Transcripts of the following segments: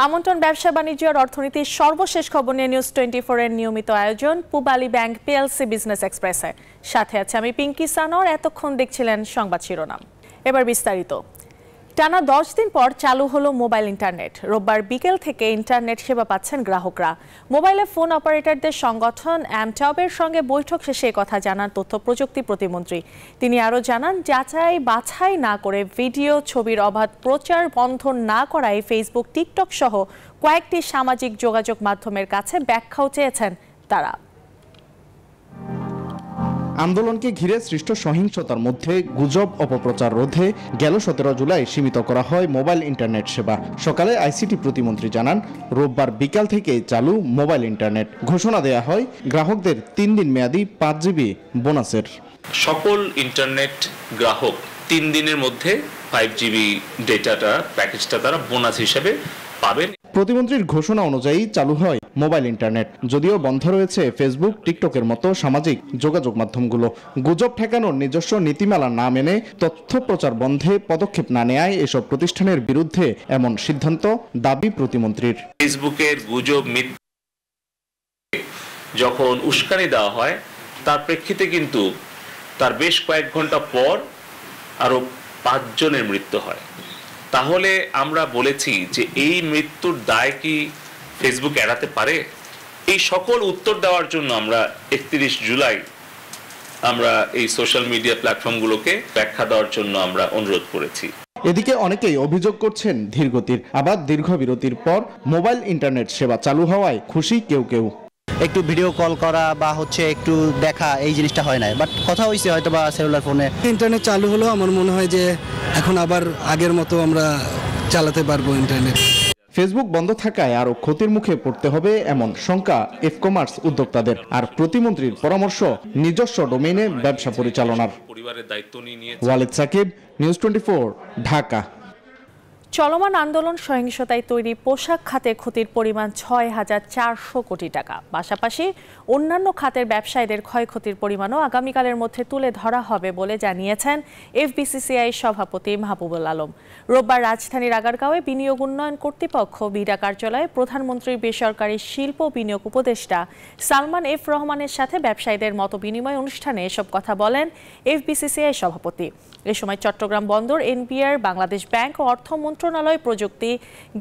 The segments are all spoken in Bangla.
আমন্ত্রণ ব্যবসা বাণিজ্য আর অর্থনীতির সর্বশেষ খবর নিয়ে নিউজ 24 এর নিয়মিত আয়োজন পূবালী ব্যাংক পিএলসি বিজনেস এক্সপ্রেসে। সাথে আছে আমি পিঙ্কি সানোর। এতক্ষণ দেখছিলেন সংবাদ শিরোনাম, এবার বিস্তারিত। টানা 10 দিন পর চালু হলো মোবাইল ইন্টারনেট। রোববার বিকেল থেকে ইন্টারনেট সেবা পাচ্ছেন গ্রাহকরা। মোবাইলে ফোন অপারেটরদের সংগঠন অ্যামটবের সঙ্গে বৈঠক শেষে কথা জানান তথ্য প্রযুক্তি প্রতিমন্ত্রী। তিনি আরও জানান, যাচাই বাছাই না করে ভিডিও ছবির অবাধ প্রচার বন্ধ না করায় ফেসবুক, টিকটক সহ কয়েকটি সামাজিক যোগাযোগ মাধ্যমের কাছে ব্যাখ্যাও চেয়েছেন তারা। আন্দোলনকে ঘিরে সৃষ্ট সহিংসতার মধ্যে গুজব অপপ্রচার রোধে গেল 17 জুলাই সীমিত করা হয় মোবাইল ইন্টারনেট সেবা। সকালে আইসিটি প্রতিমন্ত্রী জানান, রোববার বিকাল থেকে চালু মোবাইল ইন্টারনেট। ঘোষণা দেয়া হয় গ্রাহকদের 3 দিন মেয়াদী 5 জিবি বোনাসের। সকল ইন্টারনেট গ্রাহক 3 দিনের মধ্যে 5 জিবি ডেটাটা প্যাকেজটা তারা বোনাস হিসেবে পাবেন। প্রতিমন্ত্রীর ঘোষণা অনুযায়ী চালু হয় মোবাইল ইন্টারনেট, যদিও বন্ধ রয়েছে ফেসবুক, টিকটকের মতো সামাজিক যোগাযোগ মাধ্যমগুলো। গুজব ঠেকানোর নিজস্ব নীতিমালা না মেনে তথ্য প্রচার বন্ধে পদক্ষেপ না নেয় এসব প্রতিষ্ঠানের বিরুদ্ধে এমন সিদ্ধান্ত দাবি প্রতিমন্ত্রীর। ফেসবুকের গুজব যখন উস্কানি দেওয়া হয় তার প্রেক্ষিতে কিন্তু তার বেশ কয়েক ঘন্টা পর আরো 5 জনের মৃত্যু হয়। তাহলে আমরা বলেছি যে এই মৃত্যুর দায় কি ফেসবুক এড়াতে পারে? এই সকল উত্তর দেওয়ার জন্য আমরা 31 জুলাই আমরা এই সোশ্যাল মিডিয়া প্ল্যাটফর্মগুলোকে ব্যাখ্যা দেওয়ার জন্য আমরা অনুরোধ করেছি। এদিকে অনেকেই অভিযোগ করছেন ধীরগতির, আবার দীর্ঘ বিরতির পর মোবাইল ইন্টারনেট সেবা চালু হওয়ায় খুশি কেউ কেউ। একটু ভিডিও কল করা বা একটু দেখা, এই জিনিসটা হয় না, বাট কথা হয়েছে হয়তো বা সেলুলার ফোনে। ইন্টারনেট চালু হলো, আমার মনে হয় যে এখন আবার আগের মতো আমরা চালাতে পারবো ইন্টারনেট। ফেসবুক বন্ধ থাকায় আরো ক্ষতির মুখে পড়তে হবে এমন শঙ্কা এফ কমার্স উদ্যোক্তাদের। আর প্রতিমন্ত্রীর পরামর্শ নিজস্ব ডোমেইনে ব্যবসা পরিচালনার। ওয়ালিদ সাকিব, নিউজ 24, ঢাকা। চলমান আন্দোলন সহিংসতায় তৈরি পোশাক খাতে ক্ষতির পরিমাণ 6,400 কোটি টাকা। পাশাপাশি অন্যান্য খাতের ব্যবসায়ীদের ক্ষয়ক্ষতির পরিমাণও আগামীকালের মধ্যে তুলে ধরা হবে বলে জানিয়েছেন এফবিসিসিআই সভাপতি মাহবুবুল আলম। রোববার রাজধানীর আগারগাঁওয়ে বিনিয়োগ উন্নয়ন কর্তৃপক্ষ বিডা কার্যালয়ে প্রধানমন্ত্রীর বেসরকারি শিল্প বিনিয়োগ উপদেষ্টা সালমান এফ রহমানের সাথে ব্যবসায়ীদের মত বিনিময় অনুষ্ঠানে এসব কথা বলেন এফবিসিসিআই সভাপতি। এ সময় চট্টগ্রাম বন্দর, এনবিআর, বাংলাদেশ ব্যাংক ও অর্থ মন্ত্রণালয়, প্রযুক্তি,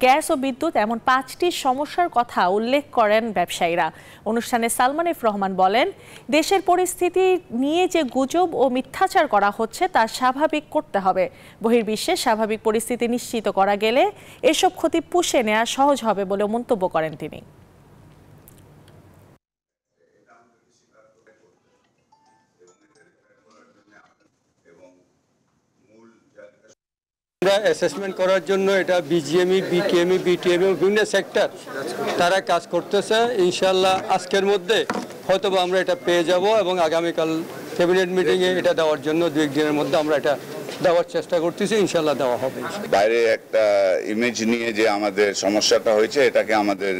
গ্যাস ও বিদ্যুৎ এমন 5টি সমস্যার কথা উল্লেখ করেন ব্যবসায়ীরা। অনুষ্ঠানে সালমান এফ রহমান বলেন, দেশের পরিস্থিতি নিয়ে যে গুজব ও মিথ্যাচার করা হচ্ছে তা স্বাভাবিক করতে হবে। বহির্বিশ্বে স্বাভাবিক পরিস্থিতি নিশ্চিত করা গেলে এসব ক্ষতি পুষে নেওয়া সহজ হবে বলে মন্তব্য করেন তিনি। অ্যাসেসমেন্ট করার জন্য এটা বিজিএমই, বিকেএমই, বিটিএমই বিভিন্ন সেক্টর তারা কাজ করতেছে। ইনশাল্লাহ আজকের মধ্যে হয়তো আমরা এটা পেয়ে যাব এবং আগামীকাল ক্যাবিনেট মিটিংয়ে এটা দেওয়ার জন্য 2-1 দিনের মধ্যে আমরা এটা দেওয়ার চেষ্টা করতেছি। ইনশাল্লাহ দেওয়া হবে। বাইরে একটা ইমেজ নিয়ে যে আমাদের সমস্যাটা হয়েছে এটাকে আমাদের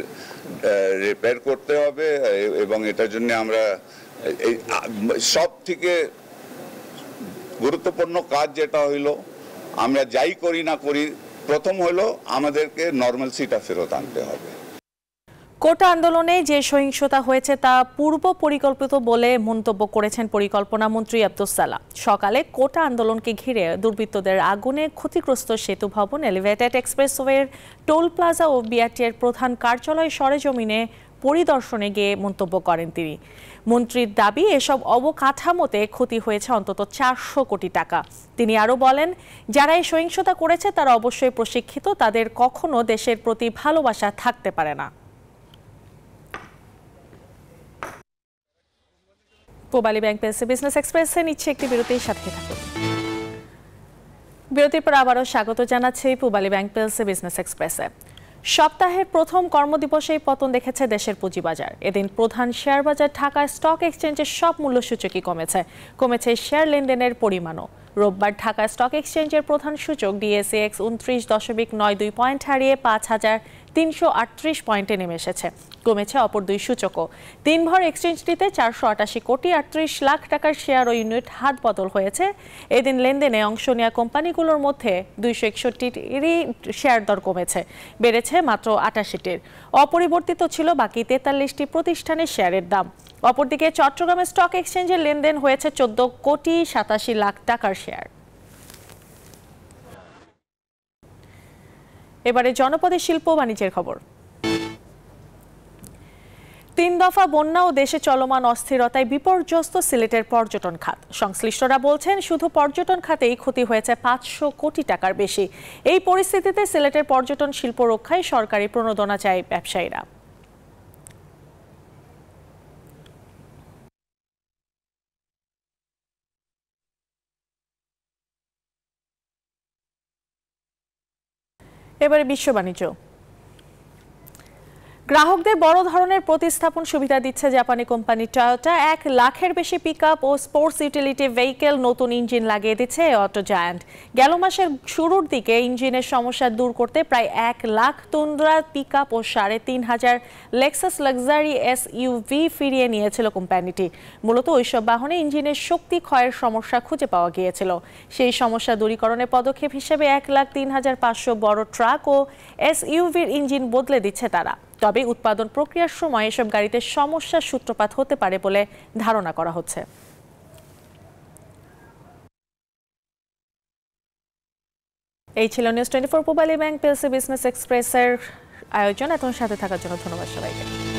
রিপেয়ার করতে হবে এবং এটার জন্য আমরা সব থেকে গুরুত্বপূর্ণ কাজ যেটা হইলো, আমরা যাই করি না করি, প্রথম হলো আমাদেরকে নরমালসিটা ফেরত আনতে হবে। কোটা আন্দোলনে যে সহিংসতা হয়েছে তা পূর্ব পরিকল্পিত বলে মন্তব্য করেছেন পরিকল্পনা মন্ত্রী আব্দুস সালাম। সকালে কোটা আন্দোলনকে ঘিরে দুর্বৃত্তদের আগুনে ক্ষতিগ্রস্ত সেতু ভবন, এলিভেটেড এক্সপ্রেসওয়ের টোল প্লাজা ও বিআরটিএর প্রধান কার্যালয় সরেজমিনে পরিদর্শনে গিয়ে মন্তব্য করেন তিনি। মন্ত্রীর দাবি, এসব অবকাঠামোতে ক্ষতি হয়েছে অন্তত 400 কোটি টাকা। তিনি আরও বলেন, যারা এই সহিংসতা করেছে তারা অবশ্যই প্রশিক্ষিত, তাদের কখনো দেশের প্রতি ভালোবাসা থাকতে পারে না। পূবালী ব্যাংক পিএলসি বিজনেস এক্সপ্রেসে নিচ্ছে একটি বিরতির সাথে থাকুন। বিরতির পর আবারও স্বাগত জানাচ্ছি পূবালী ব্যাংক পিএলসি বিজনেস এক্সপ্রেসে। সপ্তাহের প্রথম কর্মদিবসেই পতন দেখেছে দেশের পুঁজিবাজার। এদিন প্রধান শেয়ার বাজার ঢাকা স্টক এক্সচেঞ্জের সব মূল্যসূচকই কমেছে শেয়ার লেনদেনের পরিমাণও। রোববার ঢাকা স্টক এক্সচেঞ্জের প্রধান সূচক ডিএসইএক্স 29.92 পয়েন্ট হারিয়ে 5,000 338 পয়েন্টে নেমে এসেছে। কমেছে অপর দুই সূচকও। দিনভর এক্সচেঞ্জটিতে 488 কোটি 38 লাখ টাকার শেয়ার ও ইউনিট হাত বদল হয়েছে। এদিন লেনদেনে অংশ নেওয়া কোম্পানিগুলোর মধ্যে 261টিরই শেয়ার দর কমেছে, বেড়েছে মাত্র 88টির। অপরিবর্তিত ছিল বাকি 43টি প্রতিষ্ঠানের শেয়ারের দাম। অপরদিকে চট্টগ্রামের স্টক এক্সচেঞ্জের লেনদেন হয়েছে 14 কোটি 87 লাখ টাকার শেয়ার। এবারে জনপদের শিল্প বাণিজ্যের খবর। 3 দফা বন্যা ও দেশে চলমান অস্থিরতায় বিপর্যস্ত সিলেটের পর্যটন খাত। সংশ্লিষ্টরা বলছেন শুধু পর্যটন খাতেই ক্ষতি হয়েছে 500 কোটি টাকার বেশি। এই পরিস্থিতিতে সিলেটের পর্যটন শিল্প রক্ষায় সরকারি প্রণোদনা চায় ব্যবসায়ীরা। এবারে বিশ্ব বাণিজ্য। গ্রাহকদের বড় ধরনের প্রতিস্থাপন সুবিধা দিচ্ছে জাপানি কোম্পানি টয়োটা। 1 লাখের বেশি পিকআপ ও স্পোর্টস ইউটিলিটি ভেহিকেল নতুন ইঞ্জিন লাগিয়ে দিচ্ছে অটো জায়ান্ট। গেল মাসের শুরুর দিকে ইঞ্জিনের সমস্যা দূর করতে প্রায় 1 লাখ তুন্দ্রা পিকআপ ও 3,500 লেক্সাস লাক্সারি এসইউভি ফিরিয়ে নিয়েছিল কোম্পানিটি। মূলত ওইসব বাহনে ইঞ্জিনের শক্তি ক্ষয়ের সমস্যা খুঁজে পাওয়া গিয়েছিল। সেই সমস্যা দূরীকরণের পদক্ষেপ হিসেবে 1,03,500 বড় ট্রাক ও এসইউভির ইঞ্জিন বদলে দিচ্ছে তারা। তবে উৎপাদন প্রক্রিয়ার সময় এসব গাড়িতে সমস্যার সূত্রপাত হতে পারে বলে ধারণা করা হচ্ছে। এই ছিল news 24 Pubali bank PLC business এক্সপ্রেসের আয়োজন। এতক্ষণ সাথে থাকার জন্য ধন্যবাদ সবাইকে।